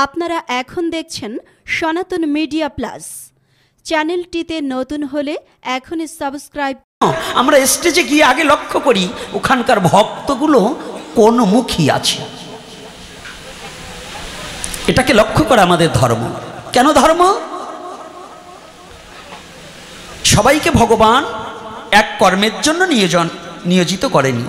আপনারা এখন দেখছেন সনাতন মিডিয়া প্লাস। চ্যানেলটিতে নতুন হলে এখনই সাবস্ক্রাইব। আমরা স্টেজে গিয়ে আগে লক্ষ্য করি ওখানকার ভক্তগুলো কোন মুখী আছে, এটাকে লক্ষ্য করা আমাদের ধর্ম। কেন ধর্ম? সবাইকে ভগবান এক কর্মের জন্য নিয়োজিত করেনি,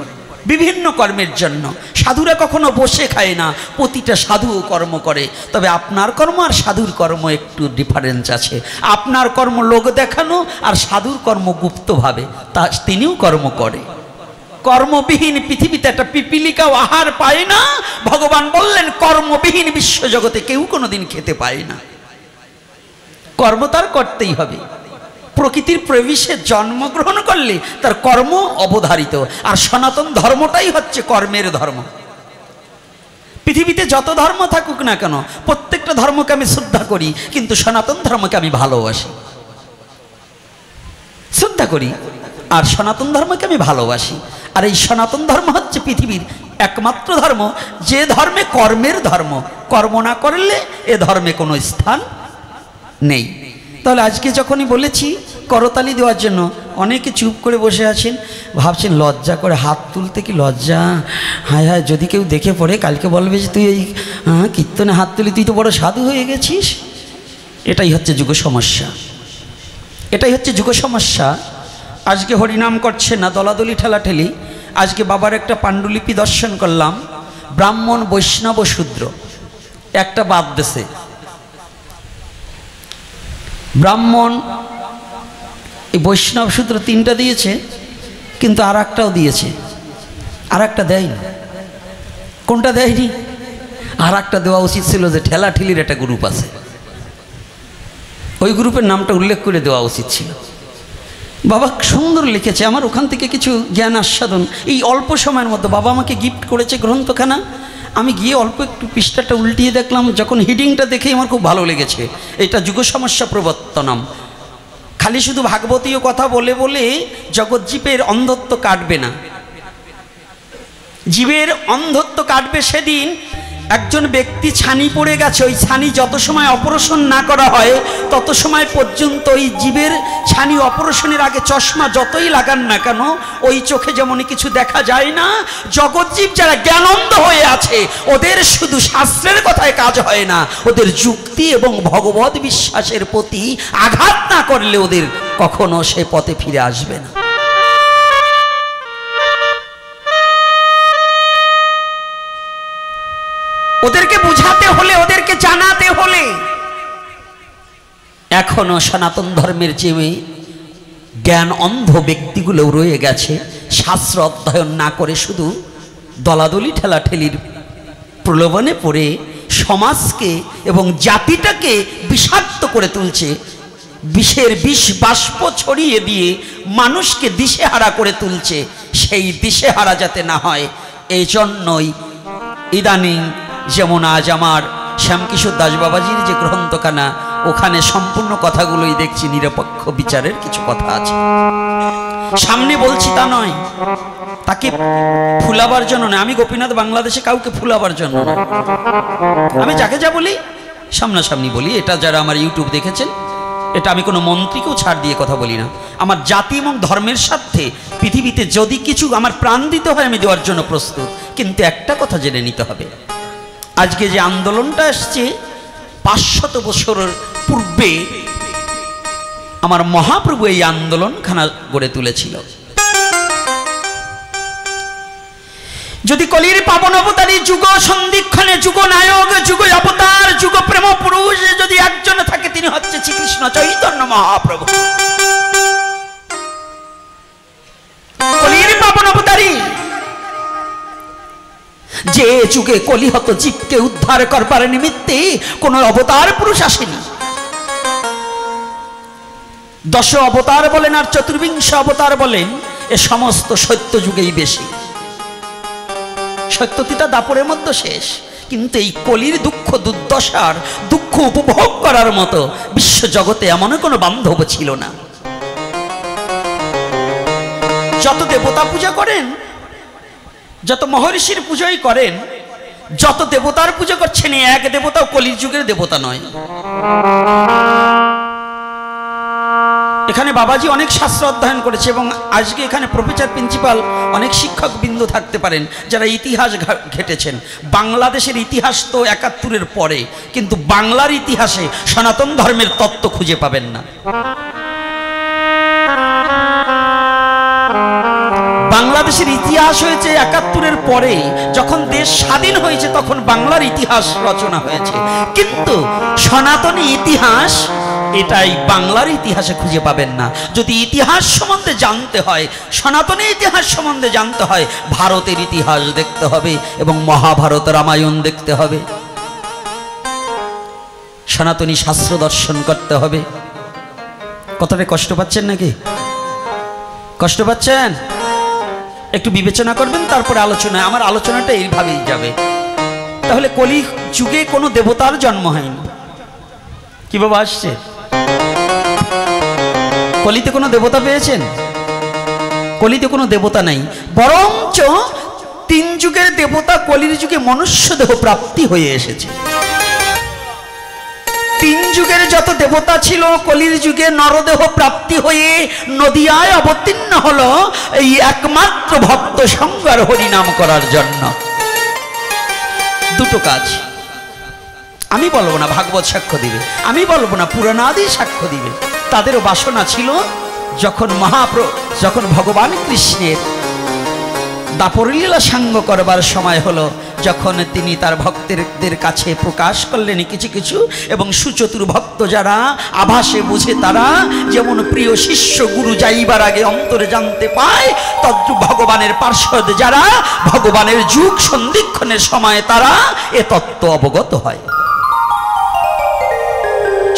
বিভিন্ন কর্মের জন্য। সাধুরা কখনো বসে খায় না, প্রতিটা সাধু কর্ম করে। তবে আপনার কর্ম আর সাধুর কর্ম একটু ডিফারেন্স আছে। আপনার কর্ম লোক দেখানো, আর সাধুর কর্ম গুপ্তভাবে তা তিনিও কর্ম করে। কর্মবিহীন পৃথিবীতে একটা পিপিলিকাও আহার পায় না। ভগবান বললেন কর্মবিহীন বিশ্বজগতে কেউ কোনোদিন খেতে পায় না। কর্ম তার করতেই হবে। প্রকৃতির প্রবেশে জন্মগ্রহণ করলে তার কর্ম অবধারিত। আর সনাতন ধর্মটাই হচ্ছে কর্মের ধর্ম। পৃথিবীতে যত ধর্ম থাকুক না কেন, প্রত্যেকটা ধর্মকে আমি শ্রদ্ধা করি, কিন্তু সনাতন ধর্মকে আমি ভালোবাসি, শ্রদ্ধা করি। আর সনাতন ধর্মকে আমি ভালোবাসি। আর এই সনাতন ধর্ম হচ্ছে পৃথিবীর একমাত্র ধর্ম, যে ধর্মে কর্মের ধর্ম। কর্ম না করলে এ ধর্মে কোনো স্থান নেই। তাহলে আজকে যখনই বলেছি করতালি দেওয়ার জন্য, অনেকে চুপ করে বসে আছেন, ভাবছেন লজ্জা করে হাত তুলতে, কি লজ্জা, হায় হায় যদি কেউ দেখে পড়ে কালকে বলবে যে তুই এই কীর্তনে হাত তুলি, তুই তো বড় সাধু হয়ে গেছিস। এটাই হচ্ছে যুগ সমস্যা, এটাই হচ্ছে যুগ সমস্যা। আজকে হরিনাম করছে না, দলাদলি ঠেলাঠেলি। আজকে বাবার একটা পাণ্ডুলিপি দর্শন করলাম, ব্রাহ্মণ বৈষ্ণব শূদ্র একটা বাদ দেশে। ব্রাহ্মণ এই বৈষ্ণব সূত্র তিনটা দিয়েছে, কিন্তু আর একটাও দিয়েছে, আর একটা দেয়নি। কোনটা দেয়নি? আর একটা দেওয়া উচিত ছিল, যে ঠেলাঠেলির একটা গ্রুপ আছে, ওই গ্রুপের নামটা উল্লেখ করে দেওয়া উচিত ছিল। বাবা সুন্দর লিখেছে, আমার ওখান থেকে কিছু জ্ঞান আস্বাদন এই অল্প সময়ের মধ্যে। বাবা আমাকে গিফট করেছে গ্রন্থখানা, আমি গিয়ে অল্প একটু পৃষ্ঠাটা উল্টিয়ে দেখলাম, যখন হিডিংটা দেখে আমার খুব ভালো লেগেছে। এটা যুগ সমস্যা প্রবর্তনম। খালি শুধু ভাগবতীয় কথা বলে বলে জগৎজীবের অন্ধত্ব কাটবে না। জীবের অন্ধত্ব কাটবে সেদিন একজন ব্যক্তি ছানি পড়ে গেছে, ওই ছানি যত সময় অপারেশন না করা হয় তত সময় পর্যন্ত ওই জীবের ছানি অপারেশনের আগে চশমা যতই লাগান না কেন ওই চোখে যেমন কিছু দেখা যায় না। জগৎজীব যারা জ্ঞানন্ধ হয়ে আছে ওদের শুধু শাস্ত্রের কথায় কাজ হয় না, ওদের যুক্তি এবং ভগবত বিশ্বাসের প্রতি আঘাত না করলে ওদের কখনো সে পথে ফিরে আসবে না। ওদেরকে বুঝাতে হলে, ওদেরকে জানাতে হলে। এখনো সনাতন ধর্মের যে জ্ঞান অন্ধ ব্যক্তিগুলো রয়ে গেছে, শাস্ত্র অধ্যয়ন না করে শুধু দলাদলি ঠেলাঠেলির প্রলোভনে পড়ে সমাজকে এবং জাতিটাকে বিষাক্ত করে তুলছে। বিষের বিষ বাষ্প ছড়িয়ে দিয়ে মানুষকে দিশেহারা করে তুলছে। সেই দিশেহারা যাতে না হয়, এই জন্যই ইদানিং যেমন আজ আমার শ্যামকিশোর দাস বাবাজির যে গ্রন্থখানা, ওখানে সম্পূর্ণ কথাগুলোই দেখছি নিরপেক্ষ বিচারের কিছু কথা আছে। সামনে বলছি তা নয়, তাকে ফুলাবার জন্য না। আমি গোপীনাথ বাংলাদেশে কাউকে ফুলাবার জন্য না। আমি যাকে যা বলি সামনাসামনি বলি। এটা যারা আমার ইউটিউব দেখেছেন, এটা আমি কোনো মন্ত্রীকেও ছাড় দিয়ে কথা বলি না। আমার জাতি এবং ধর্মের স্বার্থে পৃথিবীতে যদি কিছু আমার প্রাণ দিতে হয় আমি দেওয়ার জন্য প্রস্তুত। কিন্তু একটা কথা জেনে নিতে হবে, আজকে যে আন্দোলনটা আসছে 500 বছরের পূর্বে আমার মহাপ্রভু এই আন্দোলনখানা গড়ে তুলেছিল। যদি কলির পাবন অবতারী যুগ সন্ধিক্ষণে যুগ নায়ক, যুগ অবতার, যুগ প্রেম পুরুষ যদি একজন থাকে, তিনি হচ্ছে শ্রীকৃষ্ণ চৈতন্য মহাপ্রভু। কলির পাবন অবতারী, যে যুগে কলিহত জীবকে উদ্ধার করবার নিমিত্তে কোন অবতার পুরুষ আসেনি। 10 অবতার বলেন আর 24 অবতার বলেন, এ সমস্ত সত্য যুগেই বেশি। সত্যতিটা দাপরের মধ্যে শেষ। কিন্তু এই কলির দুঃখ দুর্দশার দুঃখ উপভোগ করার মতো বিশ্ব জগতে এমন কোনো বান্ধব ছিল না। যত দেবতা পূজা করেন, যত মহর্ষির পূজাই করেন, যত দেবতার পুজো করছেন এক দেবতাও কলির যুগের দেবতা নয়। এখানে বাবাজি অনেক শাস্ত্র অধ্যয়ন করেছে এবং আজকে এখানে প্রফেসর প্রিন্সিপাল অনেক শিক্ষক বিন্দু থাকতে পারেন যারা ইতিহাস ঘেটেছেন। বাংলাদেশের ইতিহাস তো ৭১-এর পরে, কিন্তু বাংলার ইতিহাসে সনাতন ধর্মের তত্ত্ব খুঁজে পাবেন না। বাংলাদেশের ইতিহাস হয়েছে ৭১-এর পরে, যখন দেশ স্বাধীন হয়েছে তখন বাংলার ইতিহাস রচনা হয়েছে, কিন্তু সনাতনী ইতিহাস এটাই বাংলার ইতিহাসে খুঁজে পাবেন না। যদি ইতিহাস সম্বন্ধে জানতে হয়, সনাতনী ইতিহাস সম্বন্ধে জানতে হয়, ভারতের ইতিহাস দেখতে হবে এবং মহাভারত রামায়ণ দেখতে হবে, সনাতনী শাস্ত্র দর্শন করতে হবে। কথাটা কষ্ট পাচ্ছেন নাকি? কষ্ট পাচ্ছেন? একটু বিবেচনা করবেন, তারপরে আলোচনায়। আমার আলোচনাটা এইভাবেই যাবে। তাহলে কলি যুগে কোনো দেবতার জন্ম হয়নি। কি বাবা আসছে? কলিতে কোনো দেবতা পেয়েছেন? কলিতে কোনো দেবতা নাই, বরঞ্চ ৩ যুগের দেবতা কলির যুগে মনুষ্য দেহ প্রাপ্তি হয়ে এসেছে। ৩ যুগের যত দেবতা ছিল কলির যুগে নরদেহ প্রাপ্তি হয়ে নদিয়ায় অবতীর্ণ হলো এই একমাত্র ভক্ত সংজ্ঞার হরিনাম করার জন্য। দুটো কাজ। আমি বলবো না ভাগবত সাক্ষ্য দিবে, আমি বলবো না পুরাণাদি সাক্ষ্য দিবে। তাদেরও বাসনা ছিল, যখন ভগবান কৃষ্ণের দাপরলীলা সাঙ্গ করবার সময় হলো, যখন তিনি তার ভক্তদের কাছে প্রকাশ করলেন কিছু কিছু, এবং সুচতুর ভক্ত যারা আভাসে বুঝে তারা যেমন প্রিয় শিষ্য গুরু যাইবার আগে অন্তরে জানতে পায়, তদ্রূপ ভগবানের পার্শ্বদ যারা ভগবানের যুগ সন্ধিক্ষণের সময় তারা এ তত্ত্ব অবগত হয়।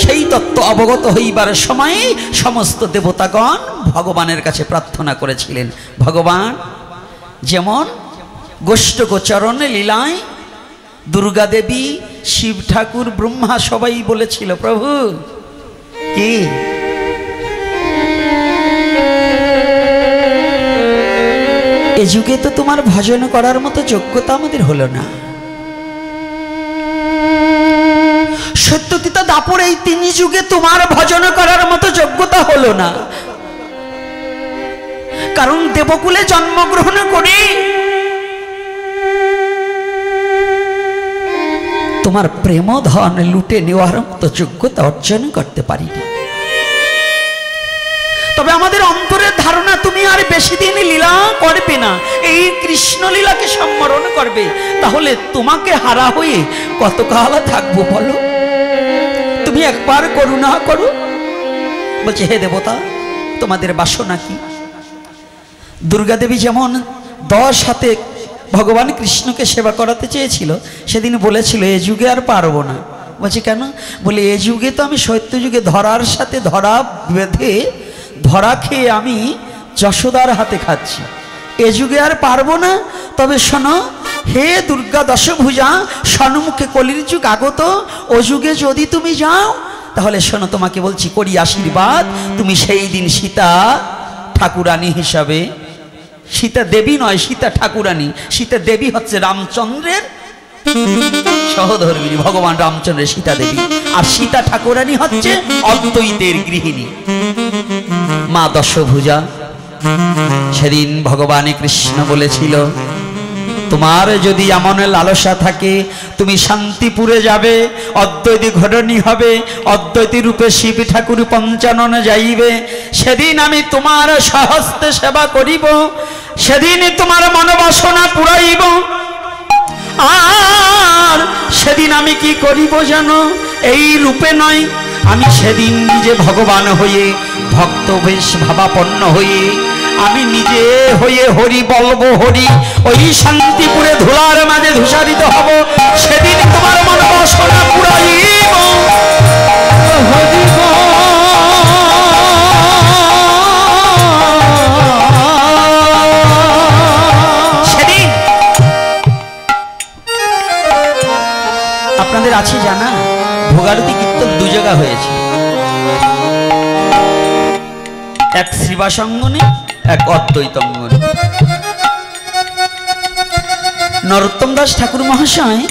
সেই তত্ত্ব অবগত হইবার সময়ে সমস্ত দেবতাগণ ভগবানের কাছে প্রার্থনা করেছিলেন। ভগবান যেমন গোষ্ঠগোচরণে লীলায় দুর্গা দেবী, শিব ঠাকুর, ব্রহ্মা সবাই বলেছিল, প্রভু কি এ যুগে তো তোমার ভজন করার মতো যোগ্যতা আমাদের হলো না। সত্যতিতা দাপর এই ৩ যুগে তোমার ভজন করার মতো যোগ্যতা হলো না, কারণ দেবকুলে জন্মগ্রহণ করে তোমার প্রেম ধন লুটে নেওয়ার মতো যোগ্যতা অর্জন করতে পারিনি। তবে আমাদের অন্তরের ধারণা তুমি আর বেশি দিন লীলা করবে না, এই কৃষ্ণ লীলাকে সম্বরণ করবে। তাহলে তোমাকে হারা হয়ে কতকাল থাকবো বলো? তুমি একবার করুণা করো। বলছে, হে দেবতা, তোমাদের বাসনা কি? দুর্গা দেবী যেমন 10 হাতে ভগবান কৃষ্ণকে সেবা করাতে চেয়েছিল, সেদিন বলেছিল এ যুগে আর পারবো না। বলছে কেন? বলে এ যুগে তো আমি সত্য যুগে ধরার সাথে ধরা বেঁধে ধরা খেয়ে আমি যশোদার হাতে খাচ্ছি, এ যুগে আর পারবো না। তবে শোনো, হে দুর্গা দশভুজা, সন্মুখে কলির যুগ আগত, ও যুগে যদি তুমি যাও তাহলে শোনো, তোমাকে বলছি করি আশীর্বাদ, তুমি সেই দিন সীতা ঠাকুরানী হিসাবে, সীতা দেবী নয়, সীতা ঠাকুরানী। সীতা দেবী হচ্ছে রামচন্দ্রের সহধর্মিনী, ভগবান রামচন্দ্রের সীতা দেবী, আর সীতা ঠাকুরানী হচ্ছে অদ্বৈতের গৃহিণী মা দশভুজা। সেদিন ভগবান কৃষ্ণ বলেছিল, তোমার যদি এমন লালসা থাকে তুমি শান্তিপুরে যাবে, অদ্বৈতী ঘটনী হবে, অদ্বৈতী রূপে শিব ঠাকুর পঞ্চানন যাইবে, সেদিন আমি তোমার সহস্তে সেবা করিব, সেদিন তোমার মনোবাসনা পুরাইব। আর সেদিন আমি কি করিব জানো? এই রূপে নয়, আমি সেদিন নিজে ভগবান হয়ে ভক্ত বেশ ভাবাপন্ন হয়ে আমি নিজে হয়ে হরি বলবো, হরি ওই শান্তিপুরে ধুলার মাঝে ধূসারিত হব, সেদিন তোমার মনোবাসনা পুরাইব। সেদিন আপনাদের আছে জানা, ভোগারতি কীর্তন 2 জায়গা হয়েছে, এক শ্রীবাস অঙ্গনে, এক অদ্বৈত অঙ্গনে। নরোত্তম দাস ঠাকুর মহাশয়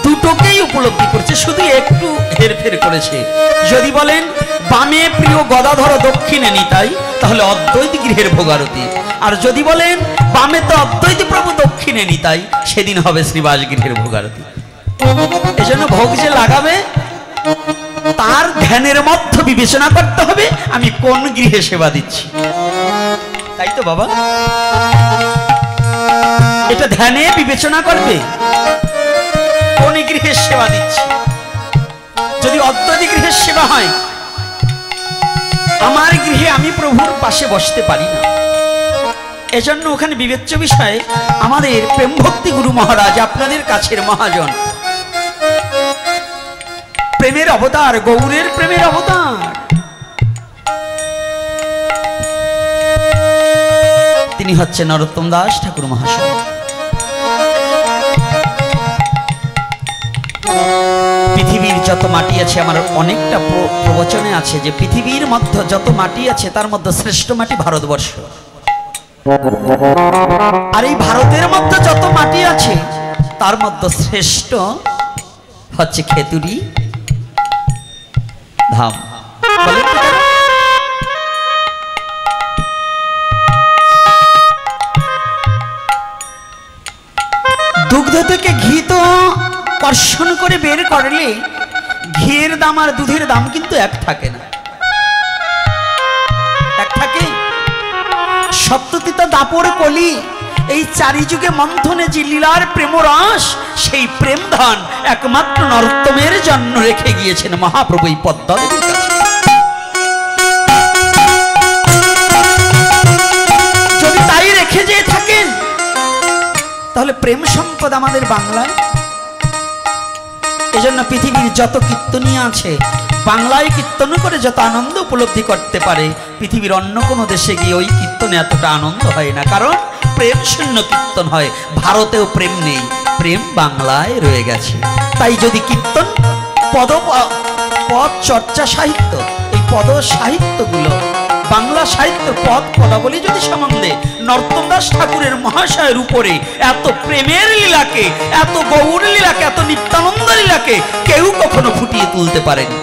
দুটোকেই উপলব্ধি করছে, শুধু একটু হেরফের করেছে। যদি বলেন বামে প্রিয় গদাধর দক্ষিণে নিতাই, তাহলে অদ্বৈত গৃহের ভোগারতি। আর যদি বলেন বামে তো অদ্বৈত প্রভু দক্ষিণে নিতাই, সেদিন হবে শ্রীবাস গৃহের ভোগারতি। এজন্য ভোগ যে লাগাবে তার ধ্যানের মধ্যে বিবেচনা করতে হবে আমি কোন গৃহে সেবা দিচ্ছি, তাই তো বাবা? এটা ধ্যানে বিবেচনা করবে কোন গৃহের সেবা দিচ্ছি। যদি অদ্বৈত গৃহের সেবা হয়, আমার গৃহে আমি প্রভুর পাশে বসতে পারি না। এজন্য ওখানে বিবেচ্য বিষয়ে আমাদের প্রেম ভক্তি গুরু মহারাজ, আপনাদের কাছের মহাজন, প্রেমের অবতার, গৌরের প্রেমের অবতার, তিনি হচ্ছে নরোত্তম দাস ঠাকুর মহাশয়। পৃথিবীর যত মাটি আছে, আমার অনেকটা প্রবচনে আছে যে পৃথিবীর মধ্যে যত মাটি আছে তার মধ্যে শ্রেষ্ঠ মাটি ভারতবর্ষ। আর এই ভারতের মধ্যে যত মাটি আছে তার মধ্যে শ্রেষ্ঠ হচ্ছে খেতুরি ধাম। দুগ্ধ থেকে ঘি তো কর্ষণ করে বের করলে ঘিয়ের দাম আর দুধের দাম কিন্তু এক থাকে না, এক থাকে। সপ্ততিতা দাপর কলি, এই চারি যুগে মন্থনে যে লীলার প্রেমরস, সেই প্রেম ধন একমাত্র নরোত্তমের জন্য রেখে গিয়েছেন মহাপ্রভু এই পদ্মাদেবীর কাছে। যদি তাই রেখে যেয়ে থাকেন, তাহলে প্রেম সম্পদ আমাদের বাংলায়। এজন্য পৃথিবীর যত কীর্তনীয় আছে, বাংলায় কীর্তন করে যত আনন্দ উপলব্ধি করতে পারে, পৃথিবীর অন্য কোনো দেশে গিয়ে ওই কীর্তনে এতটা আনন্দ হয় না, কারণ প্রেম শূন্য কীর্তন হয়। ভারতেও প্রেম নেই, প্রেম বাংলায় রয়ে গেছে। তাই যদি কীর্তন পদ চর্চা সাহিত্য, এই পদ সাহিত্যগুলো, বাংলা সাহিত্য পদ পদাবলী যদি সম্বন্ধে নরোত্তম দাস ঠাকুরের মহাশয়ের উপরে এত প্রেমের লীলাকে, এত গৌর লীলাকে, এত নিত্যানন্দ লীলাকে কেউ কখনো ফুটিয়ে তুলতে পারেনি,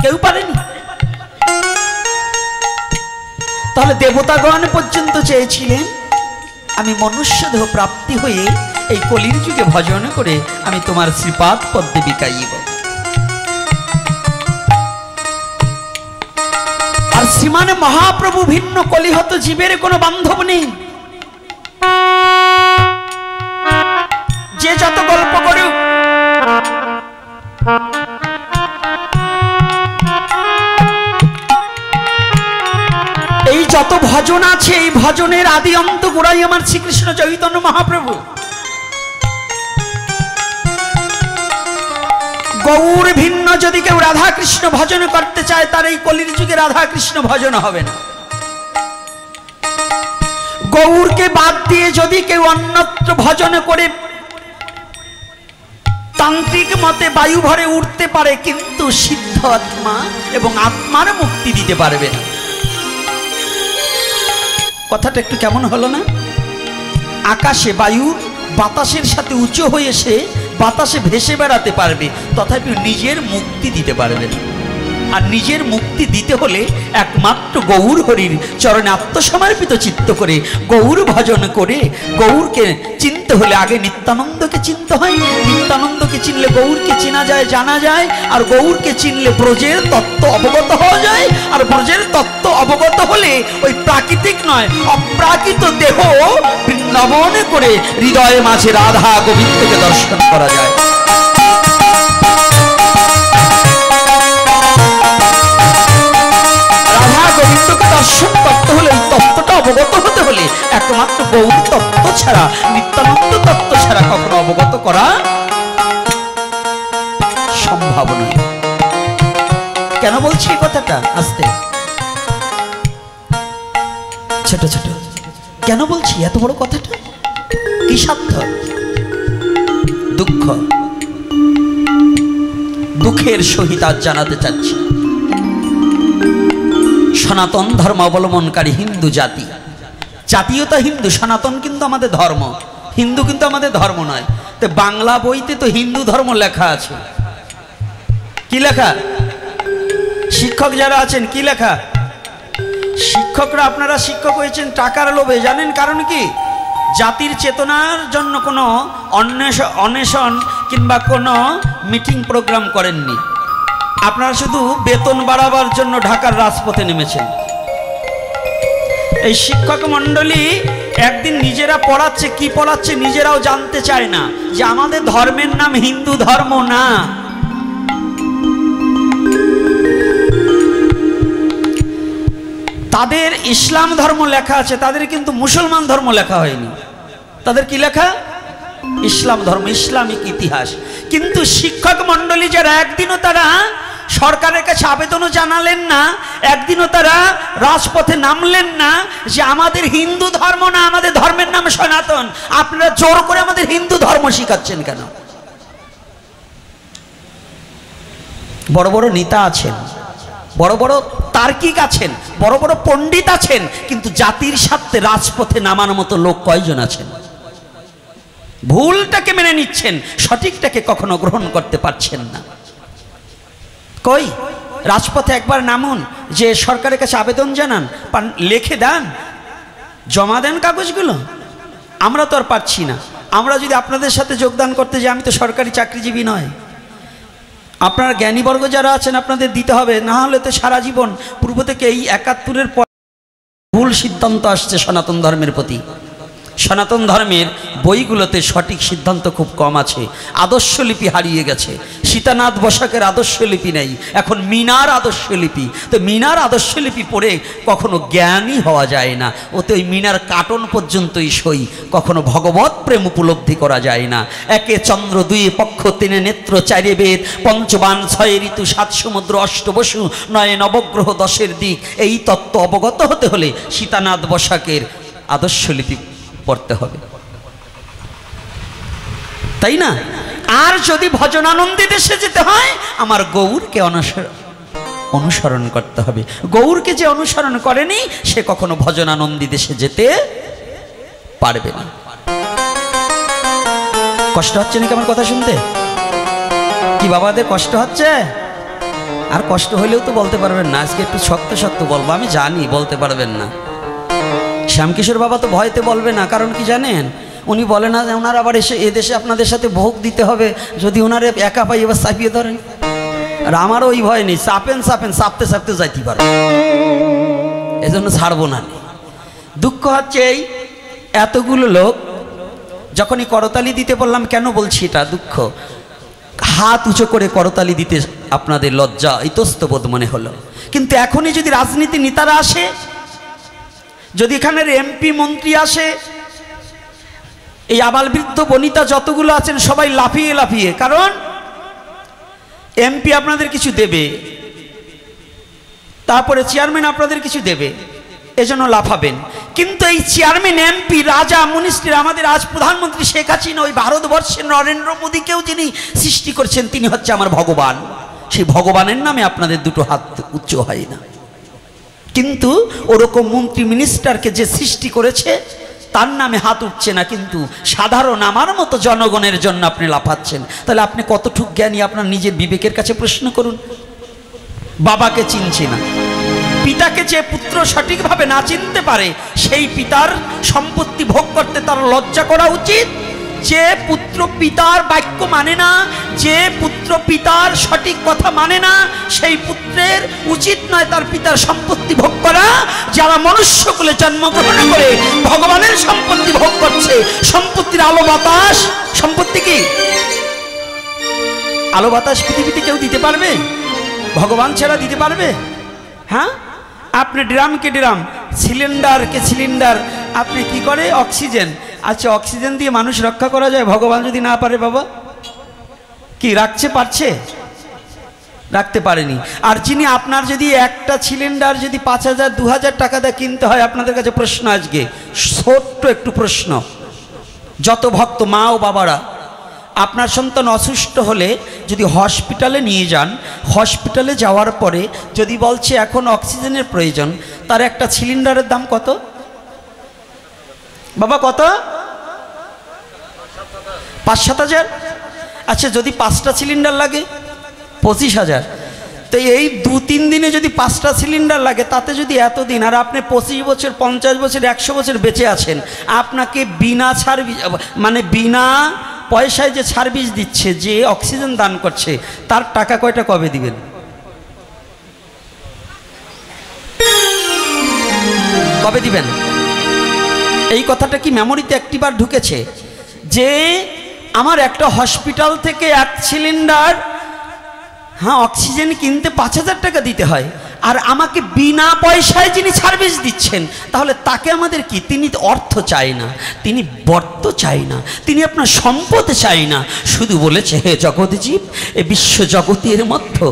কেউ পারেনি। তাহলে দেবতাগণ পর্যন্ত চেয়েছিলেন আমি মনুষ্য দেহ প্রাপ্তি হয়ে এই কলির যুগে ভজন করে আমি তোমার শ্রীপাদ পদ্মে বিকাইব। আর শ্রীমান মহাপ্রভু ভিন্ন কলিহত জীবের কোনো বান্ধব নেই। যে যত গল্প করুক, এই যত ভজন আছে, এই ভজনের আদি অন্ত গোড়াই আমার শ্রীকৃষ্ণ চৈতন্য মহাপ্রভু। গৌর ভিন্ন যদি কেউ রাধা কৃষ্ণ ভজন করতে চায়, তার এই কলির যুগে রাধা কৃষ্ণ ভজন হবে না। গৌরকে বাদ দিয়ে যদি কেউ অন্যত্র ভজন করে তান্ত্রিক মতে বায়ু ভরে উঠতে পারে, কিন্তু সিদ্ধ আত্মা এবং আত্মার মুক্তি দিতে পারবে না। কথাটা একটু কেমন হলো না? আকাশে বায়ু বাতাসের সাথে উঁচু হয়ে সে বাতাসে ভেসে বেড়াতে পারবে, তথাপি নিজের মুক্তি দিতে পারবে না। আর নিজের মুক্তি দিতে হলে একমাত্র গৌর হরির চরণে আত্মসমর্পিত চিত্ত করে গৌর ভজন করে গৌরকে চিনতে হলে আগে নিত্যানন্দকে চিনতে হয়। নিত্যানন্দকে চিনলে গৌরকে চেনা যায়, জানা যায়। আর গৌরকে চিনলে ব্রজের তত্ত্ব অবগত হওয়া যায়। আর ব্রজের তত্ত্ব অবগত হলে ওই প্রাকৃতিক নয় অপ্রাকৃত দেহ বৃন্দাবন করে হৃদয়ের মাঝে রাধা গোবিন্দকে দর্শন করা যায়। দর্শন করতে হলে, এই তত্ত্বটা অবগত হতে হলে একমাত্র গৌর তত্ত্ব ছাড়া, নিত্যানন্দ তত্ত্ব ছাড়া কখনো অবগত করা সম্ভব নয়। কেন বলছি এই কথাটা? আস্তে ছোট ছোট কেন বলছি এত বড় কথাটা? কি সাধ্য? দুঃখ, দুঃখের সহিত আজ জানাতে চাচ্ছি সনাতন ধর্ম অবলম্বনকারী হিন্দু জাতি জাতীয়তা হিন্দু, সনাতন কিন্তু আমাদের ধর্ম, হিন্দু কিন্তু আমাদের ধর্ম নয়। তো বাংলা বইতে তো হিন্দু ধর্ম লেখা আছে। কি লেখা? শিক্ষক যারা আছেন কি লেখা? শিক্ষকরা, আপনারা শিক্ষক হয়েছেন টাকার লোভে, জানেন কারণ কি? জাতির চেতনার জন্য কোনো অন্বেষণ কিংবা কোনো মিটিং প্রোগ্রাম করেননি। আপনারা শুধু বেতন বাড়াবার জন্য ঢাকার রাজপথে নেমেছেন। এই শিক্ষক মণ্ডলী একদিন নিজেরা পড়াচ্ছে, কি পড়াচ্ছে নিজেরাও জানতে চায় না, যে আমাদের ধর্মের নাম হিন্দু ধর্ম না। তাদের ইসলাম ধর্ম লেখা আছে, তাদের কিন্তু মুসলমান ধর্ম লেখা হয়নি। তাদের কি লেখা? ইসলাম ধর্ম, ইসলামিক ইতিহাস। কিন্তু শিক্ষক মণ্ডলী যারা, একদিনও তারা সরকারের কাছে আবেদনও জানালেন না, একদিনও তারা রাজপথে নামলেন না যে আমাদের হিন্দু ধর্ম না, আমাদের ধর্মের নাম সনাতন। আপনারা জোর করে আমাদের হিন্দু ধর্ম শিখাচ্ছেন কেন? বড় বড় নেতা আছেন, বড় বড় তার্কিক আছেন, বড় বড় পণ্ডিত আছেন, কিন্তু জাতির স্বার্থে রাজপথে নামার মতো লোক কয়জন আছেন? ভুলটাকে মেনে নিচ্ছেন, সঠিকটাকে কখনো গ্রহণ করতে পারছেন না। কই রাজপথে একবার নামুন, যে সরকারের কাছে আবেদন জানান, লিখে দেন, জমা দেন কাগজগুলো। আমরা তো আর পারছি না। আমরা যদি আপনাদের সাথে যোগদান করতে যাই, আমি তো সরকারি চাকরিজীবী নয়। আপনারা জ্ঞানীবর্গ যারা আছেন আপনাদের দিতে হবে, না হলে তো সারা জীবন। পূর্ব থেকে এই ৭১-এর পর ভুল সিদ্ধান্ত আসছে সনাতন ধর্মের প্রতি। সনাতন ধর্মের বইগুলোতে সঠিক সিদ্ধান্ত খুব কম আছে। আদর্শলিপি হারিয়ে গেছে। সীতানাথ বসাকের আদর্শলিপি নেই, এখন মিনার আদর্শলিপি। তো মিনার আদর্শলিপি পড়ে কখনো জ্ঞানী হওয়া যায় না, ওতে ওই মিনার কাটন পর্যন্তই সই, কখনো ভগবত প্রেম উপলব্ধি করা যায় না। একে চন্দ্র, দুয়ে পক্ষ, তিনে নেত্র, চারে বেদ, পঞ্চবান, ছয় ঋতু, সাত সমুদ্র, অষ্টবসু, নয়ে নবগ্রহ, দশের দিক। এই তত্ত্ব অবগত হতে হলে সীতানাথ বসাকের আদর্শলিপি পড়তে হবে, তাই না? আর যদি ভজনানন্দী দেশে যেতে হয়, আমার গৌরকে অনুসরণ করতে হবে। গৌরকে যে অনুসরণ করেনি, সে কখনো ভজনানন্দী দেশে যেতে পারবে না। কষ্ট হচ্ছে নাকি আমার কথা শুনতে? কি বাবাদের কষ্ট হচ্ছে? আর কষ্ট হইলেও তো বলতে পারবেন না। আজকে একটু শক্ত শক্ত বলবো, আমি জানি বলতে পারবেন না। শ্যামকিশোর বাবা তো ভয়তে বলবে না, কারণ কি জানেন? উনি বলে না যে ওনার আবার এসে এদেশে আপনাদের সাথে ভোগ দিতে হবে, যদি ওনারে একা পাই এবার চাপিয়ে ধরেন। আর আমারও ওই ভয় নেই, চাপেন চাপতে চাপতে যাইতে পারে, এজন্য ছাড়বো না। দুঃখ হচ্ছে এই এতগুলো লোক যখনই করতালি দিতে বললাম, কেন বলছি এটা দুঃখ, হাত উঁচু করে করতালি দিতে আপনাদের লজ্জা, ইতস্তবোধ মনে হলো। কিন্তু এখনই যদি রাজনীতি নেতারা আসে, যদি এখানের এমপি মন্ত্রী আসে, এই আবাল বৃদ্ধ বনিতা যতগুলো আছেন সবাই লাফিয়ে লাফিয়ে, কারণ এমপি আপনাদের কিছু দেবে, তারপরে চেয়ারম্যান আপনাদের কিছু দেবে, এজন্য লাফাবেন। কিন্তু এই চেয়ারম্যান, এমপি, রাজা, মনিস্ট্রি, আমাদের আজ প্রধানমন্ত্রী শেখ হাসিনা, ওই ভারতবর্ষের নরেন্দ্র মোদীকেও যিনি সৃষ্টি করছেন, তিনি হচ্ছে আমার ভগবান। সেই ভগবানের নামে আপনাদের দুটো হাত উচ্চ হয় না। কিন্তু ওরকম মন্ত্রী মিনিস্টারকে যে সৃষ্টি করেছে, তার নামে হাত উঠছে না, কিন্তু সাধারণ আমার মতো জনগণের জন্য আপনি লাফাচ্ছেন। তাহলে আপনি কতটুকু জ্ঞানী আপনার নিজের বিবেকের কাছে প্রশ্ন করুন। বাবাকে চিনছি না, পিতাকে যে পুত্র সঠিকভাবে না চিনতে পারে, সেই পিতার সম্পত্তি ভোগ করতে তার লজ্জা করা উচিত। যে পুত্র পিতার বাক্য মানে না, যে পুত্র পিতার সঠিক কথা মানে না, সেই পুত্রের উচিত নয় তার পিতার সম্পত্তি ভোগ করা। যারা মনুষ্যকুলে জন্মগ্রহণ করে ভগবানের সম্পত্তি ভোগ করছে, সম্পত্তির আলো বাতাস, সম্পত্তি কি আলো বাতাস পৃথিবীতে কেউ দিতে পারবে? ভগবান ছাড়া দিতে পারবে? হ্যাঁ, আপনি ড্রামকে ড্রাম, সিলিন্ডারকে সিলিন্ডার, আপনি কি করে অক্সিজেন। আচ্ছা, অক্সিজেন দিয়ে মানুষ রক্ষা করা যায়, ভগবান যদি না পারে বাবা? কি রাখছে? পারছে? রাখতে পারেনি। আর যিনি আপনার যদি একটা সিলিন্ডার যদি ৫,০০০ ২,০০০ টাকা দিয়ে কিনতে হয়, আপনাদের কাছে প্রশ্ন আজকে ছোট্ট একটু প্রশ্ন, যত ভক্ত মা ও বাবারা, আপনার সন্তান অসুস্থ হলে যদি হসপিটালে নিয়ে যান, হসপিটালে যাওয়ার পরে যদি বলছে এখন অক্সিজেনের প্রয়োজন, তার একটা সিলিন্ডারের দাম কত? বাবা কত? 5-7 হাজার। আচ্ছা যদি 5টা সিলিন্ডার লাগে 25,000। তো এই 2-3 দিনে যদি 5টা সিলিন্ডার লাগে, তাতে যদি এতদিন, আর আপনি 25 বছর 50 বছর 100 বছর বেঁচে আছেন, আপনাকে বিনা সার্ভিস মানে বিনা পয়সায় যে সার্ভিস দিচ্ছে, যে অক্সিজেন দান করছে, তার টাকা কয়টা কবে দিবেন? কবে দিবেন? এই কথাটা কি মেমোরিতে একটিবার ঢুকেছে যে আমার একটা হসপিটাল থেকে 1 সিলিন্ডার অক্সিজেন কিনতে 5,000 টাকা দিতে হয়, আর আমাকে বিনা পয়সায় যিনি সার্ভিস দিচ্ছেন, তাহলে তাকে আমাদের কি? তিনি অর্থ চাই না, তিনি বর্ত চাই না, তিনি আপনার সম্পদ চাই না, শুধু বলেছে হে জগৎজীব, এ বিশ্ব জগতের মধ্যে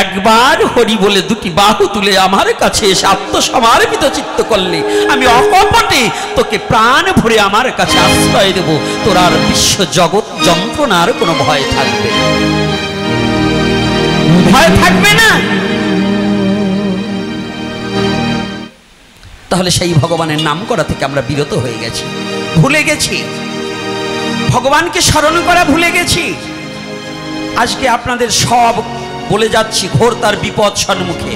একবার হরি বলে 2টি বাহু তুলে আমার কাছে এসে আত্মসমর্পিত চিত্ত করলে আমি অকপটে তোকে প্রাণ ভরে আমার কাছে আশ্রয় দেব, তোর আর বিশ্ব জগৎ যন্ত্রণার কোনো ভয় থাকবে না, ভয় থাকবে না। তাহলে সেই ভগবানের নাম করা থেকে আমরা বিরত হয়ে গেছি, ভুলে গেছি, ভগবানকে স্মরণ করা ভুলে গেছি। আজকে আপনাদের সব বলে যাচ্ছি ঘোর তার বিপদ সম্মুখে।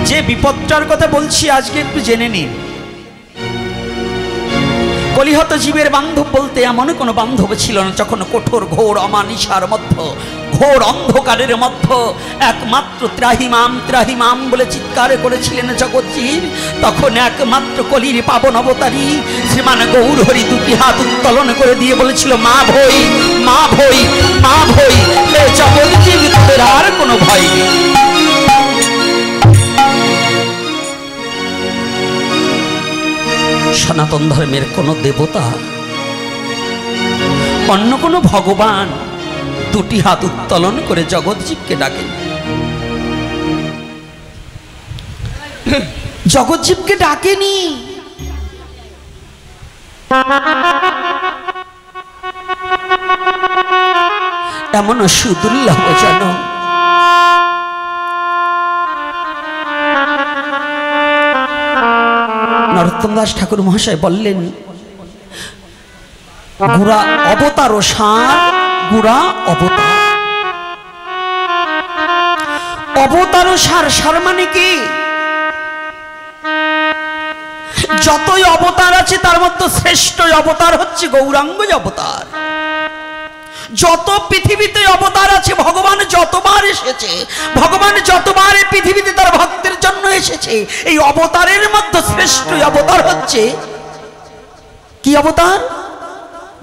যে বিপদটার কথা বলছি আজকে একটু জেনে নিন। কলিহত জীবের বান্ধব বলতে এমন কোনো বান্ধব ছিল না, যখন কঠোর ঘোর অমানিসার মধ্য, ঘোর অন্ধকারের মধ্য একমাত্র ত্রাহিমাম ত্রাহিমাম বলে চিৎকার করেছিলেন জগৎজীব, তখন একমাত্র কলির পাবন অবতারী শ্রীমান গৌর হরি 2টি হাত উত্তোলন করে দিয়ে বলেছিল, মা ভই, মা ভই, মা ভই, হে জগৎজীব, তোদের আর কোনো ভয় নেই। সনাতন ধর্মের কোন দেবতা, অন্য কোন ভগবান 2টি হাত উত্তোলন করে জগৎজীবকে ডাকেন, জগৎজীবকে ডাকেনি। এমন সুদুর্লভজনক নরোত্তম দাস ঠাকুর মহাশয় বললেন, গুড়া অবতার ও সার, গুড়া অবতার, অবতার ও সার, সার মানে কি? যতই অবতার আছে তার মধ্যে শ্রেষ্ঠ অবতার হচ্ছে গৌরাঙ্গ অবতার। যত পৃথিবীতে অবতার আছে, ভগবান যতবার এসেছে, ভগবান যতবার এই পৃথিবীতে তার ভক্তের জন্য এসেছে, এই অবতারের মধ্যে শ্রেষ্ঠ অবতার হচ্ছে কি অবতার?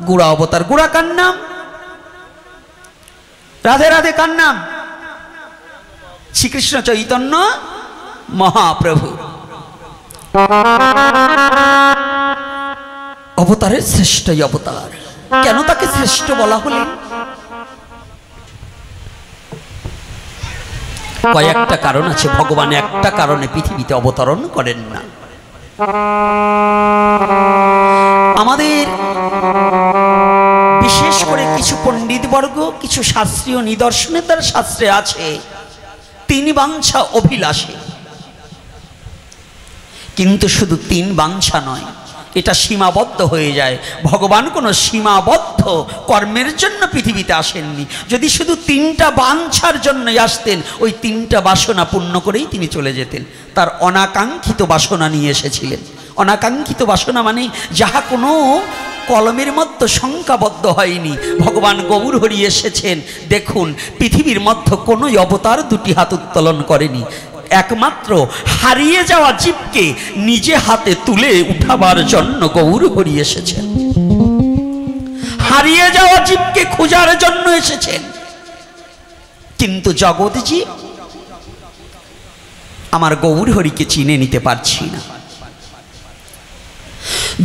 গুড়া অবতার। গুড়া কার নাম? রাধে রাধে কার নাম? শ্রীকৃষ্ণ চৈতন্য মহাপ্রভু। অবতারের শ্রেষ্ঠ অবতার। কেন তাকে শ্রেষ্ঠ বলা হলো? কয়েকটা কারণ আছে। ভগবান একটা কারণে পৃথিবীতে অবতরণ করেন না। আমাদের বিশেষ করে কিছু পণ্ডিতবর্গ, কিছু শাস্ত্রীয় নিদর্শনে তার শাস্ত্রে আছে 3 বাঞ্ছা অভিলাষে, কিন্তু শুধু 3 বাঞ্ছা নয়, এটা সীমাবদ্ধ হয়ে যায়। ভগবান কোনো সীমাবদ্ধ কর্মের জন্য পৃথিবীতে আসেননি। যদি শুধু 3টা বাঞ্ছার জন্যই আসতেন, ওই 3টা বাসনা পূর্ণ করেই তিনি চলে যেতেন। তার অনাকাঙ্ক্ষিত বাসনা নিয়ে এসেছিলেন। অনাকাঙ্ক্ষিত বাসনা মানে যাহা কোনো কলমের মধ্যে সংখ্যাবদ্ধ হয়নি। ভগবান গৌর হরি এসেছেন, দেখুন পৃথিবীর মধ্যে কোনো অবতার 2টি হাত উত্তোলন করেনি। একমাত্র হারিয়ে যাওয়া জীবকে নিজে হাতে তুলে উঠাবার জন্য গৌর হরি এসেছেন। হারিয়ে যাওয়া জীবকে খোঁজার জন্য এসেছেন। কিন্তু জগৎজীব আমার গৌর হরিকে চিনে নিতে পারছি না।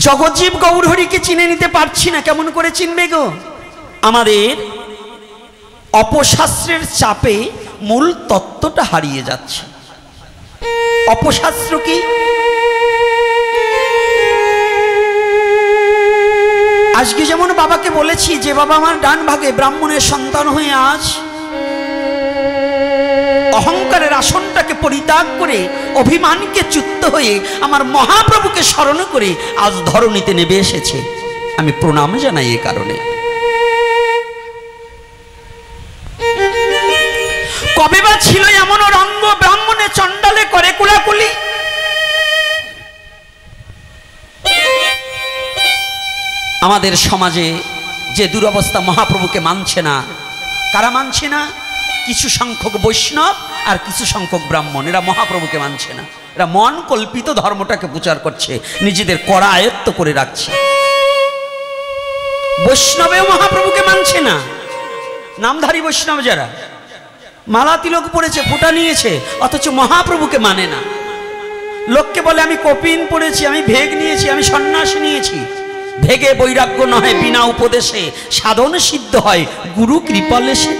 জগৎজীব গৌর হরিকে চিনে নিতে পারছি না। কেমন করে চিনবে গো? আমাদের অপশাস্ত্রের চাপে মূল তত্ত্বটা হারিয়ে যাচ্ছে। অপশাস্ত্র কি? আজকে যেমন বাবাকে বলেছি যে বাবা আমার ডান ভাগে ব্রাহ্মণের সন্তান হয়ে আজ অহংকারের আসনটাকে পরিত্যাগ করে অভিমানকে চ্যুত হয়ে আমার মহাপ্রভুকে স্মরণ করে আজ ধরণীতে নেমে এসেছে। আমি প্রণাম জানাই এ কারণে। কবে বা ছিল এমন রঙ্গ ব্রাহ্মণে চণ্ডালে করে কুলাকুলি? আমাদের সমাজে যে দুরবস্থা, মহাপ্রভুকে মানছে না। কারা মানছে না? কিছু সংখ্যক বৈষ্ণব আর কিছু সংখ্যক ব্রাহ্মণ, এরা মহাপ্রভুকে মানছে না। এরা মন কল্পিত ধর্মটাকে প্রচার করছে, নিজেদের কড়া আয়ত্ত করে রাখছে। বৈষ্ণবেও মহাপ্রভুকে মানছে না। নামধারী বৈষ্ণব যারা মালা তিলক পড়েছে, ফোঁটা নিয়েছে, অথচ মহাপ্রভুকে মানে না। লোককে বলে আমি কপিন পড়েছি, আমি ভেগ নিয়েছি, আমি সন্ন্যাস নিয়েছি। ভেগে বৈরাগ্য নয়, বিনা উপদেশে সাধন সিদ্ধ হয় গুরু কৃপালেশে।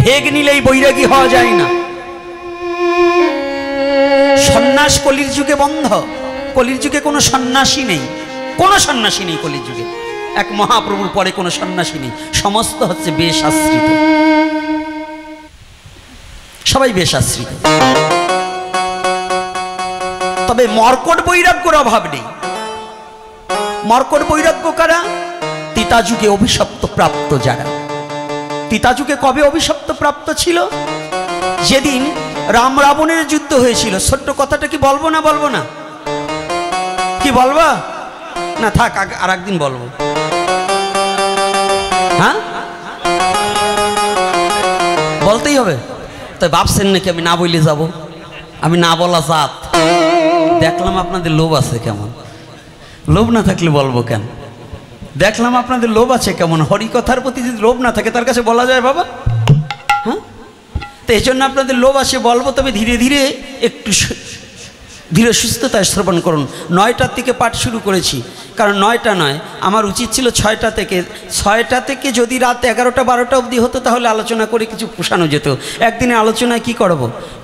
ভেগ নিলেই বৈরাগী হওয়া যায় না। সন্ন্যাস কলির যুগে বন্ধ। কলির যুগে কোনো সন্ন্যাসী নেই, কোনো সন্ন্যাসী নেই কলির যুগে। এক মহাপ্রভুর পরে কোনো সন্ন্যাসী নেই, সমস্ত হচ্ছে বেশ আশ্রিত, সবাই বেশ আশ্রিত। তবে মর্কট বৈরাগ্যর অভাব নেই। মর্কট বৈরাগ্য কারা? তিতা যুগে অভিশপ্ত প্রাপ্ত যারা। তিতা যুগে কবে অভিশপ্ত প্রাপ্ত ছিল? যেদিন রাম রাবণের যুদ্ধ হয়েছিল। ছোট্ট কথাটা কি বলবো না বলবো না? কি বলবা না? থাক, আর একদিন বলবো। হ্যাঁ, বলতেই হবে। তাই ভাবছেন নাকি আমি না বলে যাব? আমি না বলা জাত। দেখলাম আপনাদের লোভ আছে কেমন। লোভ না থাকলে বলবো কেন? দেখলাম আপনাদের লোভ আছে কেমন। হরিকথার প্রতি যদি লোভ না থাকে তার কাছে বলা যায় বাবা? হ্যাঁ, তো এই জন্য আপনাদের লোভ আসে, বলবো। তবে ধীরে ধীরে, একটু ধীরে সুস্থতায় শ্রবণ করুন। 9টার থেকে পাঠ শুরু করেছি, কারণ 9টা নয়, আমার উচিত ছিল 6টা থেকে। 6টা থেকে যদি রাত 11টা 12টা অবধি হতো তাহলে আলোচনা করে কিছু পোষানো যেত। একদিনে আলোচনায় কি করব?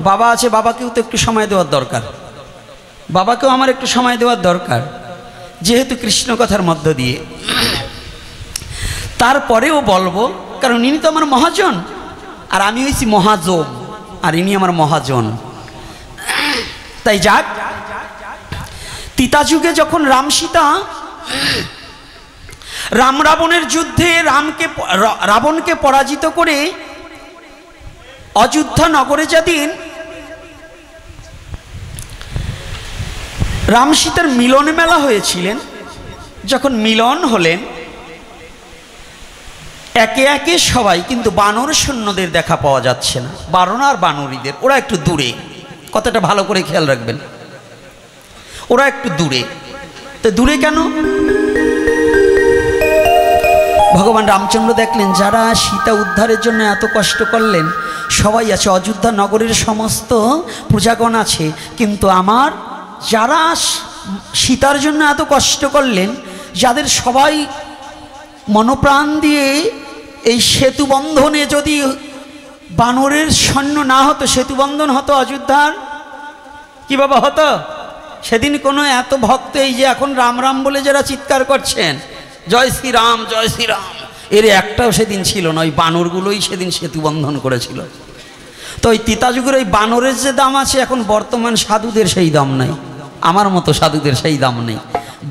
বাবা আছে, বাবাকেও তো একটু সময় দেওয়ার দরকার। বাবাকেও আমার একটু সময় দেওয়ার দরকার, যেহেতু কৃষ্ণ কথার মধ্য দিয়ে। তারপরেও বলবো, কারণ ইনি তো আমার মহাজন, আর আমি হয়েছি মহাজন, আর ইনি আমার মহাজন। তাই যাক, তিতা যুগে যখন রাম সীতা রাম রাবণের যুদ্ধে রাবণকে পরাজিত করে অযোধ্যা নগরে যেদিন রাম সীতার মিলন মেলা হয়েছিলেন, যখন মিলন হলেন একে একে সবাই, কিন্তু বানর সৈন্যদের দেখা পাওয়া যাচ্ছে না। বানর আর বানরীদের, ওরা একটু দূরে। কথাটা ভালো করে খেয়াল রাখবেন, ওরা একটু দূরে। তো দূরে কেন? ভগবান রামচন্দ্র দেখলেন যারা সীতা উদ্ধারের জন্য এত কষ্ট করলেন সবাই আছে, অযোধ্যা নগরের সমস্ত প্রজাগণ আছে, কিন্তু আমার যারা সীতার জন্য এত কষ্ট করলেন, যাদের সবাই মনপ্রাণ দিয়ে এই সেতু বন্ধনে, যদি বানরের সৈন্য না হতো, সেতু বন্ধন হতো অযোধ্যার, কি বাবা হতো? সেদিন কোনো এত ভক্ত, এই যে এখন রাম রাম বলে যারা চিৎকার করছেন, জয় শ্রীরাম জয় শ্রীরাম, এর একটাও সেদিন ছিল না। ওই বানরগুলোই সেদিন সেতু বন্ধন করেছিল। তো ওই তিতা যুগের ওই বানরের যে দাম আছে, এখন বর্তমান সাধুদের সেই দাম নাই, আমার মতো সাধুদের সেই দাম নেই।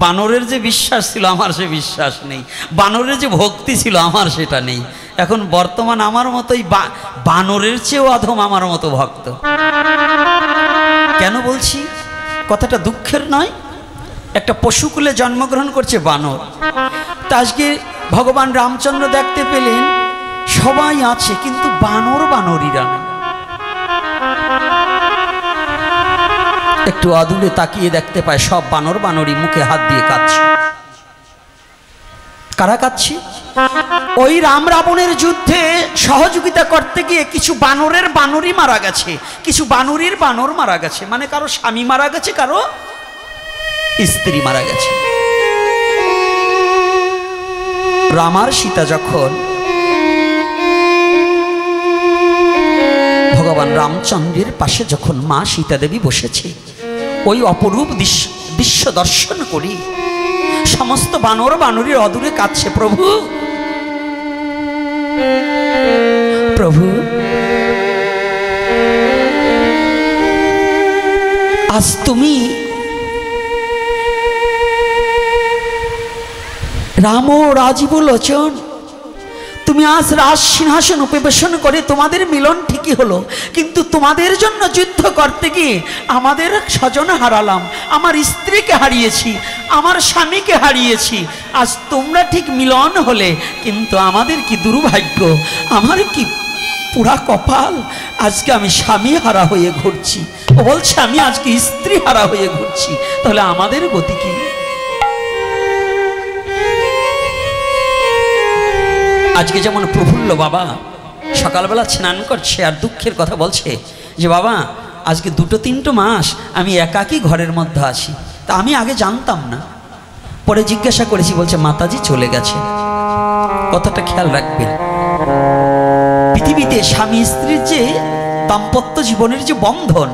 বানরের যে বিশ্বাস ছিল আমার সে বিশ্বাস নেই, বানরের যে ভক্তি ছিল আমার সেটা নেই। এখন বর্তমান আমার মতোই বানরের চেয়েও অধম আমার মতো ভক্ত। কেন বলছি? কথাটা দুঃখের নয়, একটা পশুকুলে জন্মগ্রহণ করছে বানর। তা আজকে ভগবান রামচন্দ্র দেখতে পেলেন সবাই আছে, কিন্তু বানর বানরীরা নেই। একটু অদূরে তাকিয়ে দেখতে পায় সব বানর বানরী মুখে হাত দিয়ে কাঁদছে। কারা কাঁদছে? ওই রাম রাবণের যুদ্ধে সহযোগিতা করতে গিয়ে কিছু বানরের বানরী মারা গেছে, কিছু বানরীর বানর মারা গেছে। মানে কারো স্বামী মারা গেছে, কারো স্ত্রী মারা গেছে। রাম আর সীতা যখন ভগবান রামচন্দ্রের পাশে যখন মা সীতা দেবী বসেছে, ওই অপরূপ দৃশ্য দর্শন করি সমস্ত বানর বানরীর অদূরে কাঁদছে, প্রভু প্রভু আজ তুমি রাম রাজীব লোচন, তুমি আজ রাজ সিংহাসন উপবেশন করে তোমাদের মিলন ঠিকই হলো, কিন্তু তোমাদের জন্য যুদ্ধ করতে গিয়ে আমাদের স্বজন হারালাম, আমার স্ত্রীকে হারিয়েছি, আমার স্বামীকে হারিয়েছি। আজ তোমরা ঠিক মিলন হলে, কিন্তু আমাদের কি দুর্ভাগ্য, আমার কি পুরা কপাল, আজকে আমি স্বামী হারা হয়ে ঘুরছি। ও বলছে আমি আজকে স্ত্রী হারা হয়ে ঘুরছি, তাহলে আমাদের গতি কি? আজকে যেমন প্রফুল্ল বাবা সকালবেলা স্নান করছে আর দুঃখের কথা বলছে যে বাবা আজকে 2-3 মাস আমি একাকী ঘরের মধ্যে আছি, তা আমি আগে জানতাম না, পরে জিজ্ঞাসা করেছি, বলছে মাতাজি চলে গেছে। কথাটা খেয়াল রাখবেন, পৃথিবীতে স্বামী স্ত্রীর যে দাম্পত্য জীবনের যে বন্ধন,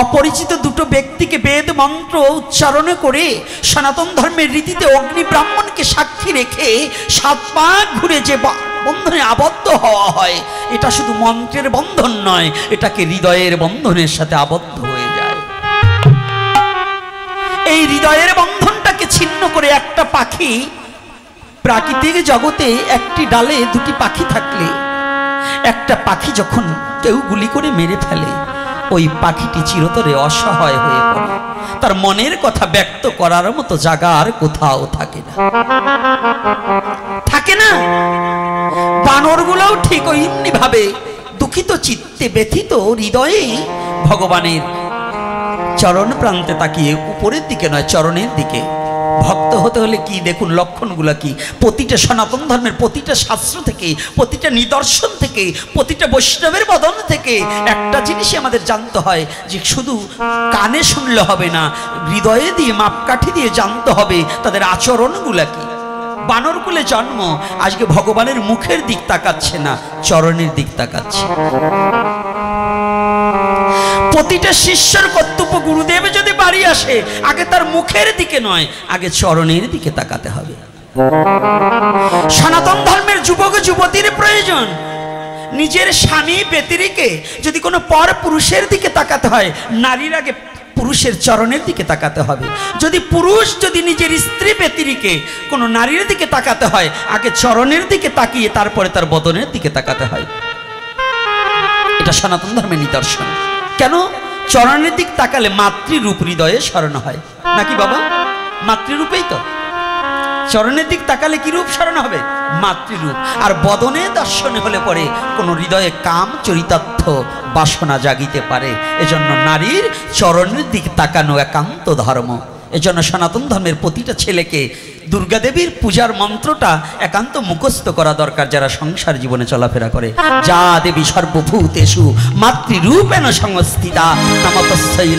অপরিচিত দুটো ব্যক্তিকে বেদ মন্ত্র উচ্চারণ করে সনাতন ধর্মের রীতিতে অগ্নি ব্রাহ্মণকে সাক্ষী রেখে 7 পাক ঘুরে যে বন্ধনে আবদ্ধ হওয়া হয়, এটা শুধু মন্ত্রের বন্ধন নয়, এটাকে হৃদয়ের বন্ধনের সাথে আবদ্ধ হয়ে যায়। এই হৃদয়ের বন্ধনটাকে ছিন্ন করে একটা পাখি, প্রাকৃতিক জগতে একটি ডালে 2টি পাখি থাকলে একটা পাখি যখন কেউ গুলি করে মেরে ফেলে, ওই পাখিটি চিরতরে অসহায় হয়ে পড়ে, তার মনের কথা ব্যক্ত করার মতো জায়গা আর কোথাও থাকে না, থাকে না। বানরগুলোও ঠিক ওইমনি ভাবে দুঃখিত চিত্তে ব্যথিত হৃদয়ে ভগবানের চরণ প্রান্তে তাকিয়ে, উপরের দিকে নয় চরণের দিকে। ভক্ত হতে হলে কি দেখুন লক্ষণগুলো কি, প্রতিটা সনাতন ধর্মের প্রতিটা শাস্ত্র থেকে, প্রতিটা নিদর্শন থেকে, প্রতিটা বৈষ্ণবের বদন থেকে একটা জিনিসই আমাদের জানতে হয় যে শুধু কানে শুনলে হবে না, হৃদয়ে দিয়ে মাপকাঠি দিয়ে জানতে হবে তাদের আচরণগুলো কি। বানরকুলে জন্ম, আজকে ভগবানের মুখের দিক তাকাচ্ছে না, চরণের দিক তাকাচ্ছে। প্রতিটা শিষ্যের কর্তব্য, গুরুদেব যদি বাড়ি আসে আগে তার মুখের দিকে নয়, আগে চরণের দিকে তাকাতে হবে। সনাতন ধর্মের যুবক যুবতীর প্রয়োজন নিজের স্বামী ব্যতিরিকে যদি কোনো পর পুরুষের দিকে তাকাতে হয়, নারীর আগে পুরুষের চরণের দিকে তাকাতে হবে। যদি পুরুষ যদি নিজের স্ত্রী ব্যতিরিকে কোনো নারীর দিকে তাকাতে হয়, আগে চরণের দিকে তাকিয়ে তারপরে তার বদনের দিকে তাকাতে হয়। এটা সনাতন ধর্মের নিদর্শন। কেন? চরণের দিক তাকালে মাতৃরূপ হৃদয়ে স্মরণ হয় নাকি বাবা? মাতৃরূপেই তো। চরণের দিক তাকালে কি রূপ স্মরণ হবে? মাতৃরূপ। আর বদনে দর্শনে হলে পরে কোন হৃদয়ে কাম চরিতার্থ বাসনা জাগিতে পারে। এজন্য নারীর চরণের দিক তাকানো একান্ত ধর্ম। এজন্য সনাতন ধর্মের প্রতিটা ছেলেকে দুর্গা দেবীর পূজার মন্ত্রটা একান্ত মুখস্থ করা দরকার, যারা সংসার জীবনে চলাফেরা করে। যা দেবী সর্বভূতেষু মাতৃরূপেণ সংস্থিতা নমঃ তস্যৈ।